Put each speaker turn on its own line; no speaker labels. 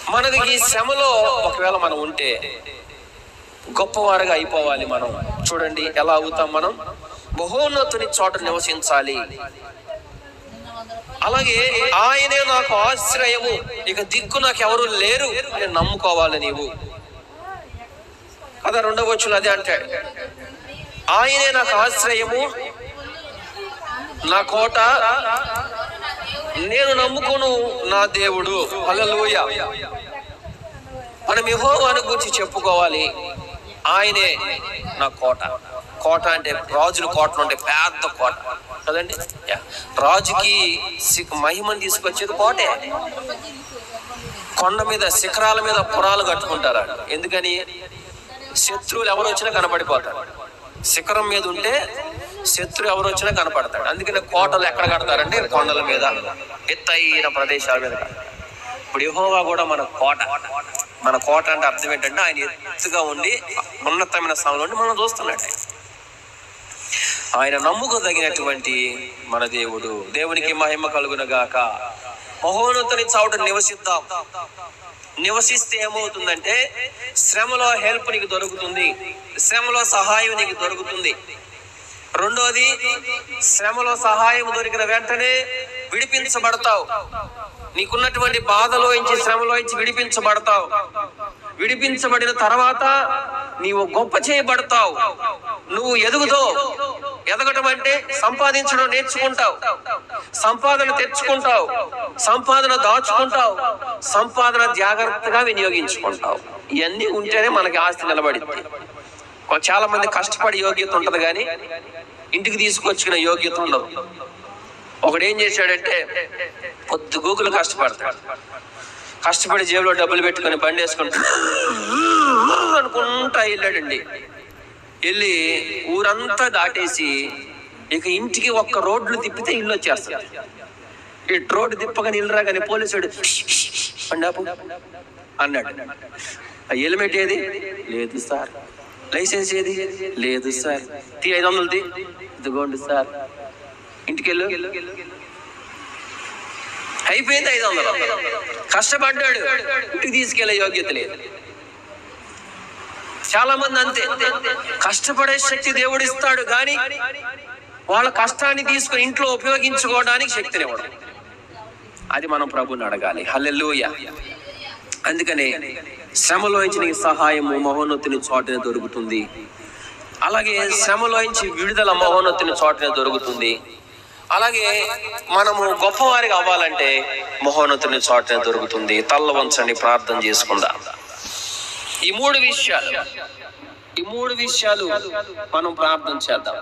మనది ఈ శ్రమలో ఒకవేళ మనం ఉంటే గొప్పవారుగా అయిపోవాలి. మనం చూడండి ఎలా అవుతాం. మనం మహోన్నతుని చోట నివసించాలి. అలాగే ఆయనే నాకు ఆశ్రయము, ఇక దిక్కు నాకు ఎవరు లేరు అని నమ్ముకోవాలి నీవు కదా. 2వ వచనం అదే అంటాడు, ఆయనే నాకు ఆశ్రయము, నా కోట, నేను నమ్ముకును నా దేవుడు. హల్లెలూయా. మనం యెహోవాను గురించి చెప్పుకోవాలి. ఆయనే నా కోట. కోట అంటే రాజుల కోటలు ఉంటాయి, పెద్ద కోట కదండి. రాజుకి మహిమను తీసుకొచ్చేది కోటే. కొండ మీద శిఖరాల మీద పురాలు కట్టుకుంటారు. ఎందుకని? శత్రువులు ఎవరు వచ్చినా కనపడిపోతారు. శిఖరం మీద ఉంటే శత్రువు ఎవరు వచ్చినా కనపడతాడు. అందుకని కోటలు ఎక్కడ కడతారంటే కొండల మీద, ఎత్తైన ప్రదేశాల మీద. ఇప్పుడు యెహోవా కూడా మన కోట. మన కోట అంటే అర్థం ఏంటంటే ఆయన ఎత్తుగా ఉండి ఉన్నతమైన స్థానంలో ఉండి మనం చూస్తున్నాడు. ఆయన నమ్ముకోదగినటువంటి మన దేవుడు. దేవునికి మహిమ కలుగునగాక. మహోన్నతుని చోట నివసిద్దాం. నివసిస్తే ఏమవుతుందంటే శ్రమలో హెల్ప్ నీకు దొరుకుతుంది, శ్రమలో సహాయం నీకు దొరుకుతుంది. రెండోది, శ్రమలో సహాయం దొరికిన వెంటనే విడిపించబడతావు. నీకున్నటువంటి బాధలో నుంచి, శ్రమలో నుంచి విడిపించబడతావు. విడిపించబడిన తర్వాత నీవు గొప్ప చేయబడతావు. నువ్వు ఎదుగుతావు. ఎదగటం అంటే సంపాదించడం నేర్చుకుంటావు, సంపాదన తెచ్చుకుంటావు, సంపాదన దాచుకుంటావు, సంపాదన జాగ్రత్తగా వినియోగించుకుంటావు. ఇవన్నీ ఉంటేనే మనకి ఆస్తి నిలబడింది. చాలా మంది కష్టపడి యోగ్యత ఉంటది కానీ ఇంటికి తీసుకొచ్చిన యోగ్యత ఉండదు. ఒకడు ఏం చేశాడంటే పొద్దుగూకులు కష్టపడతాడు. కష్టపడి జేబులో డబ్బులు పెట్టుకొని బండి వేసుకుంటా అనుకుంటా వెళ్ళాడండి. వెళ్ళి ఊరంతా దాటేసి ఇక ఇంటికి ఒక్క రోడ్లు తిప్పితే ఇల్లు వచ్చేస్తాడు. ఈ రోడ్డు తిప్పగానే ఇల్లు రాగానే పోలీసుడు పండాపు అన్నాడు. హెల్మెట్ ఏది? లేదు సార్. లైసెన్స్ ఏది? లేదు సార్. 500 ఇదిగోండి సార్. ఇంటికెళ్ళు. అయిపోయింది 500. కష్టపడ్డాడు, ఇంటికి తీసుకెళ్లే యోగ్యత లేదు. చాలా మంది అంతే. కష్టపడే శక్తి దేవుడు ఇస్తాడు కానీ వాళ్ళ కష్టాన్ని తీసుకుని ఇంట్లో ఉపయోగించుకోవడానికి శక్తిని ఇవ్వడు. అది మనం ప్రభుని అడగాలి. హల్లెలూయా. అందుకనే శ్రమలోంచి నీకు సహాయము మహోన్నతుని చోటనే దొరుకుతుంది. అలాగే శ్రమలోంచి విడుదల మహోన్నతుని చోటనే దొరుకుతుంది. అలాగే మనము గొప్పవారిగా అవ్వాలంటే మహోన్నతుని చోటనే దొరుకుతుంది. తల్ల వంచండి, ప్రార్థన చేసుకుందాం. ఈ మూడు విషయాలు మనం ప్రార్థన చేద్దాం.